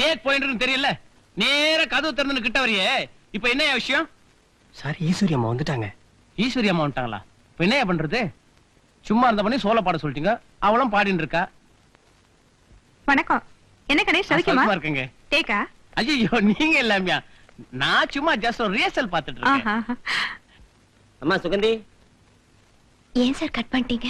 Cake point தெரியல, நேர கதவு திறந்து கிட்ட வரையே. இப்ப என்ன விஷயம்? சார், ஈஸ்வரி அம்மா வந்துட்டாங்க. ஈஸ்வரி அம்மா வந்துட்டாங்களா? இப்ப என்ன பண்றது? சும்மா இருந்த பண்ணி சோள பாட சொல்லிட்டீங்க, அவளும் பாடிட்டு இருக்கா. வணக்கம். என்ன கணேஷ், சௌக்கியமா இருக்கீங்க? கேக்கா? ஐயோ, நீங்க எல்லாமே. நான் சும்மா ஜஸ்ட் ஒரு ரிஹர்சல் பார்த்துட்டு இருக்கேன். அம்மா சுகந்தி, ஏன் சார் கட் பண்ணிட்டீங்க?